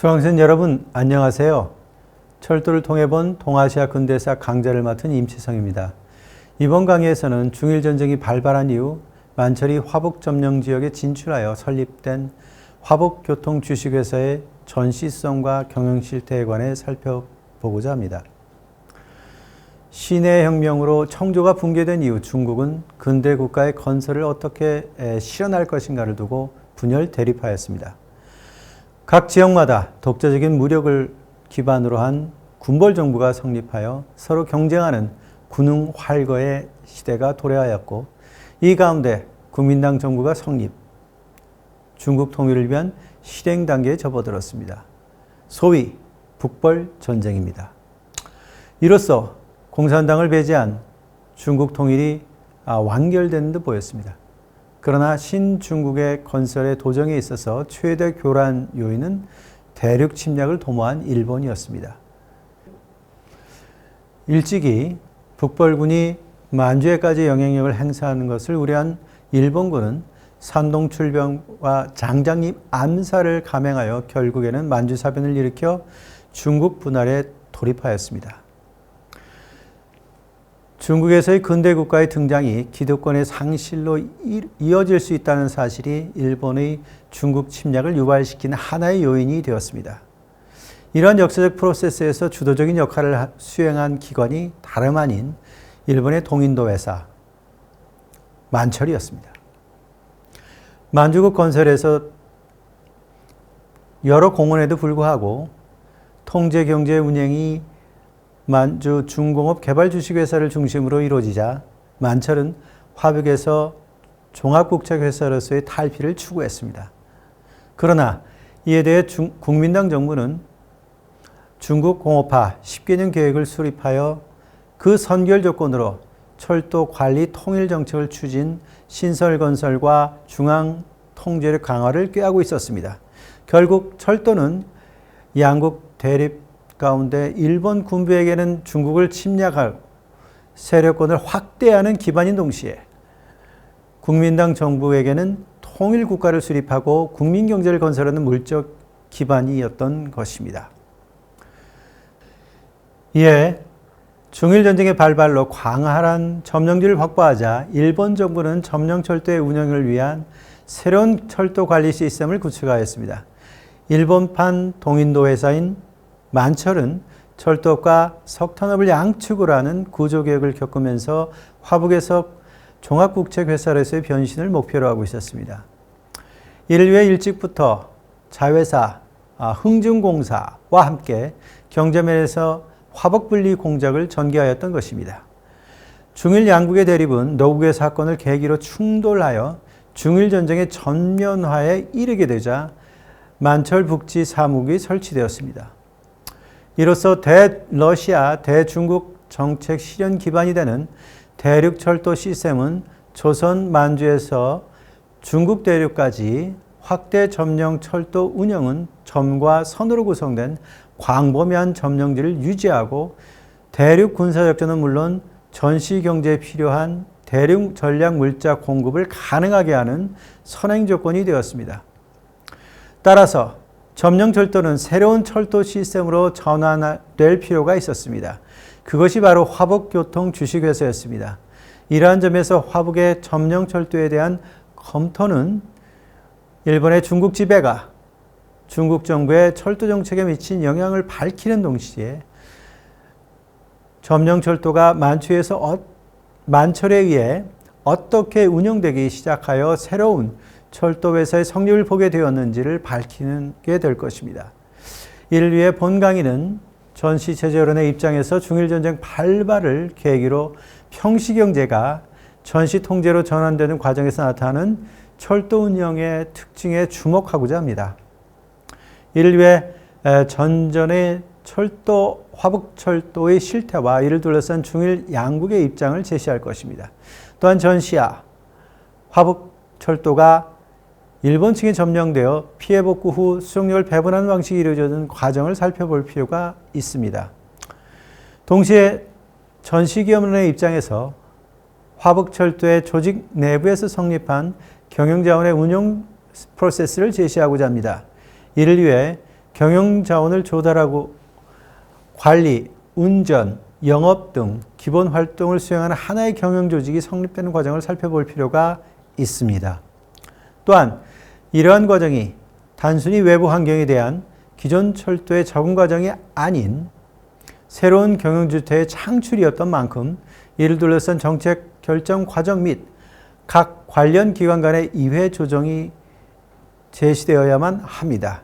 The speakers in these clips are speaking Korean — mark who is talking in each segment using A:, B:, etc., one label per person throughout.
A: 수강생 여러분 안녕하세요. 철도를 통해 본 동아시아 근대사 강좌를 맡은 임치성입니다. 이번 강의에서는 중일전쟁이 발발한 이후 만철이 화북점령지역에 진출하여 설립된 화북교통주식회사의 전시성과 경영실태에 관해 살펴보고자 합니다. 신해혁명으로 청조가 붕괴된 이후 중국은 근대 국가의 건설을 어떻게 실현할 것인가를 두고 분열 대립하였습니다. 각 지역마다 독자적인 무력을 기반으로 한 군벌정부가 성립하여 서로 경쟁하는 군웅활거의 시대가 도래하였고, 이 가운데 국민당 정부가 성립, 중국 통일을 위한 실행 단계에 접어들었습니다. 소위 북벌전쟁입니다. 이로써 공산당을 배제한 중국 통일이 완결된 듯 보였습니다. 그러나 신중국의 건설의 도정에 있어서 최대 교란 요인은 대륙 침략을 도모한 일본이었습니다. 일찍이 북벌군이 만주에까지 영향력을 행사하는 것을 우려한 일본군은 산동 출병과 장장립 암살을 감행하여 결국에는 만주사변을 일으켜 중국 분할에 돌입하였습니다. 중국에서의 근대 국가의 등장이 기득권의 상실로 이어질 수 있다는 사실이 일본의 중국 침략을 유발시킨 하나의 요인이 되었습니다. 이러한 역사적 프로세스에서 주도적인 역할을 수행한 기관이 다름 아닌 일본의 동인도 회사 만철이었습니다. 만주국 건설에서 여러 공헌에도 불구하고 통제 경제 운영이 만주 중공업 개발주식회사를 중심으로 이루어지자 만철은 화북에서 종합국책회사로서의 탈피를 추구했습니다. 그러나 이에 대해 국민당 정부는 중국 공업화 10개년 계획을 수립하여 그 선결 조건으로 철도 관리 통일 정책을 추진 신설건설과 중앙 통제력 강화를 꾀하고 있었습니다. 결국 철도는 양국 대립 가운데 일본 군부에게는 중국을 침략하고 세력권을 확대하는 기반인 동시에 국민당 정부에게는 통일 국가를 수립하고 국민 경제를 건설하는 물적 기반이었던 것입니다. 이에 중일전쟁의 발발로 광활한 점령지를 확보하자 일본 정부는 점령철도의 운영을 위한 새로운 철도 관리 시스템을 구축하였습니다. 일본판 동인도 회사인 만철은 철도과 석탄업을 양축으로 하는 구조개혁을 겪으면서 화북에서 종합국책회사로서의 변신을 목표로 하고 있었습니다. 이를 위해 일찍부터 자회사, 흥중공사와 함께 경제면에서 화북분리 공작을 전개하였던 것입니다. 중일 양국의 대립은 노국의 사건을 계기로 충돌하여 중일전쟁의 전면화에 이르게 되자 만철 북지 사무국이 설치되었습니다. 이로써 대러시아, 대중국 정책 실현 기반이 되는 대륙철도 시스템은 조선 만주에서 중국 대륙까지 확대 점령 철도 운영은 점과 선으로 구성된 광범위한 점령지를 유지하고 대륙 군사작전은 물론 전시 경제에 필요한 대륙 전략 물자 공급을 가능하게 하는 선행 조건이 되었습니다. 따라서 점령철도는 새로운 철도 시스템으로 전환될 필요가 있었습니다. 그것이 바로 화북교통주식회사였습니다. 이러한 점에서 화북의 점령철도에 대한 검토는 일본의 중국 지배가 중국 정부의 철도 정책에 미친 영향을 밝히는 동시에 점령철도가 만철에 의해 어떻게 운영되기 시작하여 새로운 철도회사의 성립을 보게 되었는지를 밝히게 될 것입니다. 이를 위해 본 강의는 전시체제론의 입장에서 중일전쟁 발발을 계기로 평시경제가 전시통제로 전환되는 과정에서 나타나는 철도 운영의 특징에 주목하고자 합니다. 이를 위해 전전의 철도, 화북철도의 실태와 이를 둘러싼 중일 양국의 입장을 제시할 것입니다. 또한 전시와 화북철도가 일본 측에 점령되어 피해 복구 후 수용력을 배분하는 방식이 이루어지는 과정을 살펴볼 필요가 있습니다. 동시에 전시기업론의 입장에서 화북철도의 조직 내부에서 성립한 경영자원의 운영 프로세스를 제시하고자 합니다. 이를 위해 경영자원을 조달하고 관리, 운전, 영업 등 기본 활동을 수행하는 하나의 경영조직이 성립되는 과정을 살펴볼 필요가 있습니다. 또한 이러한 과정이 단순히 외부 환경에 대한 기존 철도의 적응 과정이 아닌 새로운 경영주체의 창출이었던 만큼 이를 둘러싼 정책 결정 과정 및 각 관련 기관 간의 이해 조정이 제시되어야만 합니다.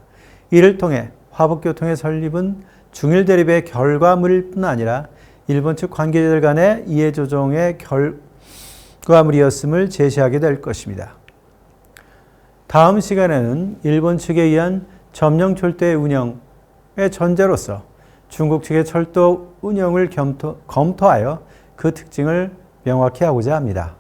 A: 이를 통해 화북교통의 설립은 중일 대립의 결과물일 뿐 아니라 일본 측 관계자들 간의 이해 조정의 결과물이었음을 제시하게 될 것입니다. 다음 시간에는 일본 측에 의한 점령 철도의 운영의 전제로서 중국 측의 철도 운영을 검토하여 그 특징을 명확히 하고자 합니다.